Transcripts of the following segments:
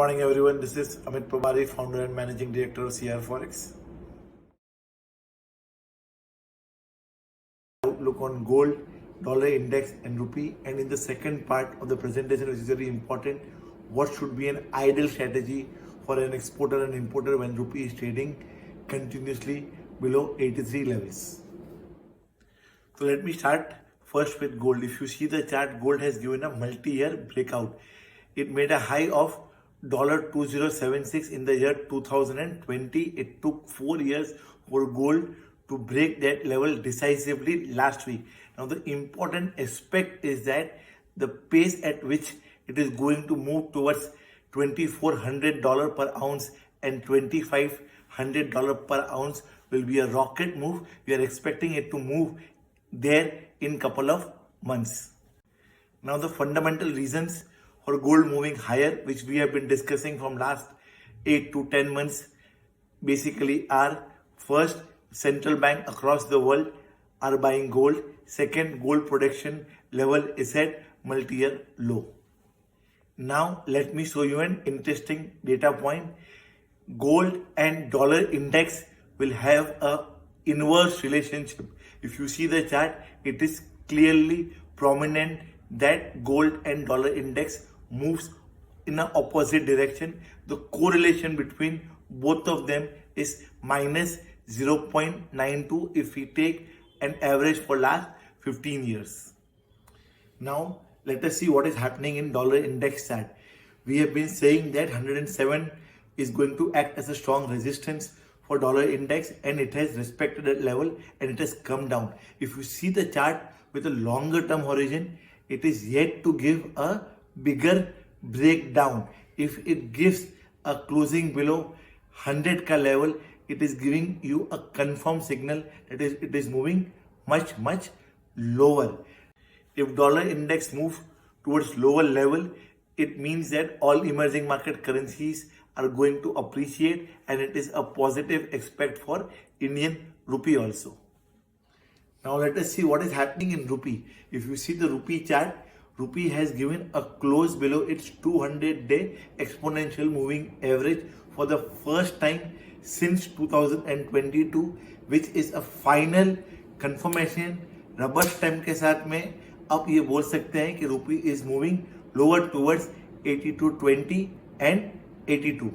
morning everyone, this is Amit Pabari, founder and managing director of CR Forex. Outlook on gold, dollar index and rupee, and in the second part of the presentation, which is very important, what should be an ideal strategy for an exporter and importer when rupee is trading continuously below 83 levels. So let me start first with gold. If you see the chart, gold has given a multi-year breakout. It made a high of $2076 in the year 2020. It took 4 years for gold to break that level decisively last week. Now the important aspect is that the pace at which it is going to move towards $2,400 per ounce and $2,500 per ounce will be a rocket move. We are expecting it to move there in couple of months. Now the fundamental reasons for gold moving higher, which we have been discussing from last 8 to 10 months, basically are: first, central bank across the world are buying gold. Second, gold production level is at multi-year low. Now let me show you an interesting data point. Gold and dollar index will have a inverse relationship. If you see the chart, it is clearly prominent that gold and dollar index moves in an opposite direction. The correlation between both of them is minus 0.92 if we take an average for last 15 years. Now let us see what is happening in dollar index chart. We have been saying that 107 is going to act as a strong resistance for dollar index, and it has respected that level and it has come down. If you see the chart with a longer term horizon, it is yet to give a bigger breakdown. If it gives a closing below 100k level, it is giving you a confirmed signal that it is moving much lower. If dollar index moves towards lower level, it means that all emerging market currencies are going to appreciate, and it is a positive aspect for Indian rupee also. Now let us see what is happening in rupee. If you see the rupee chart, rupee has given a close below its 200-day exponential moving average for the first time since 2022, which is a final confirmation. Rubber stamp के साथ में अब ये बोल सकते हैं कि rupee is moving lower towards 82.20 and 82.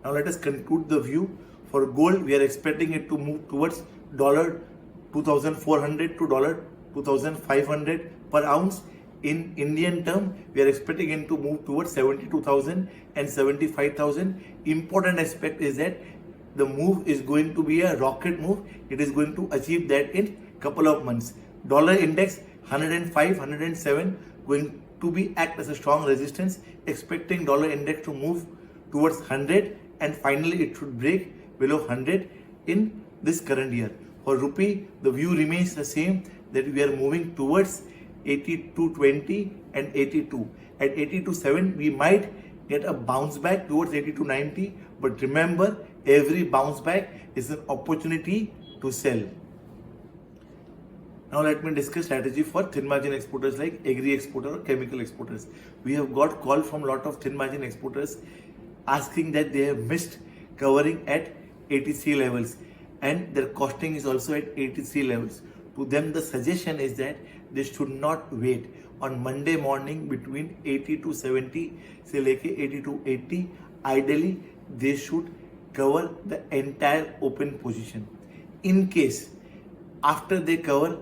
Now let us conclude the view. For gold, we are expecting it to move towards $2,400 to $2,500 per ounce. In Indian term, we are expecting it to move towards 72,000 and 75,000. Important aspect is that the move is going to be a rocket move. It is going to achieve that in couple of months. Dollar index 105, 107 going to be act as a strong resistance. Expecting dollar index to move towards 100, and finally it should break below 100 in this current year. For rupee, the view remains the same, that we are moving towards 82.20 and 82. At 82.7 we might get a bounce back towards 82.90, but remember, every bounce back is an opportunity to sell. Now let me discuss strategy for thin margin exporters like agri exporter or chemical exporters. We have got call from lot of thin margin exporters asking that they have missed covering at 83 levels and their costing is also at 83 levels. To them, the suggestion is that they should not wait. On Monday morning between 80 to 70 से लेके 80 to 80, ideally they should cover the entire open position. In case after they cover,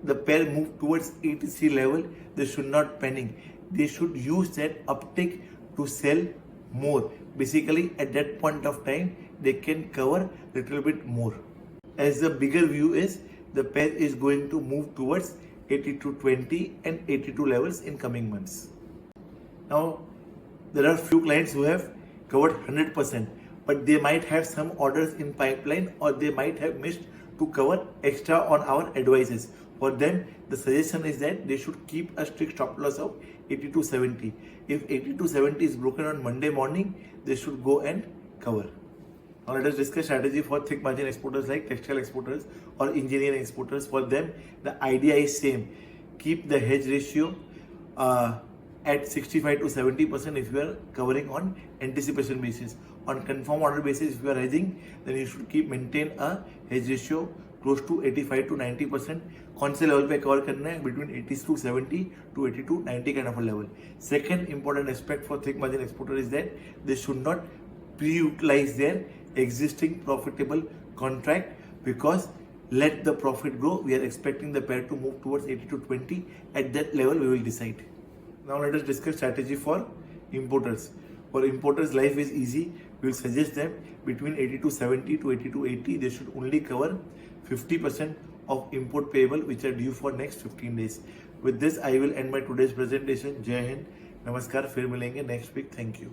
the pair move towards 83 level, they should not panic. They should use that uptick to sell more. Basically at that point of time they can cover little bit more, as the bigger view is the pair is going to move towards 82.20 and 82 levels in coming months. Now there are few clients who have covered 100%, but they might have some orders in pipeline, or they might have missed to cover extra on our advices. For them, the suggestion is that they should keep a strict stop loss of 82.70. If 82.70 is broken on Monday morning, they should go and cover. Now let us discuss strategy for thick margin exporters like textile exporters or engineering exporters. For them, the idea is same. Keep the hedge ratio at 65 to 70% if you are covering on anticipation basis. On confirm order basis, if you are hedging, then you should maintain a hedge ratio close to 85 to 90%. कौन से level पे cover करना है? Between 80 to 70 to 80 to 90 kind of a level. Second important aspect for thick margin exporter is that they should not pre-utilize their existing profitable contract, because let the profit grow. We are expecting the pair to move towards 80 to 20. At that level, we will decide. Now let us discuss strategy for importers. For importers, life is easy. We will suggest them between 80 to 70 to 80 to 80. They should only cover 50% of import payable which are due for next 15 days. With this, I will end my today's presentation. Jai Hind. Namaskar. फिर मिलेंगे next week. Thank you.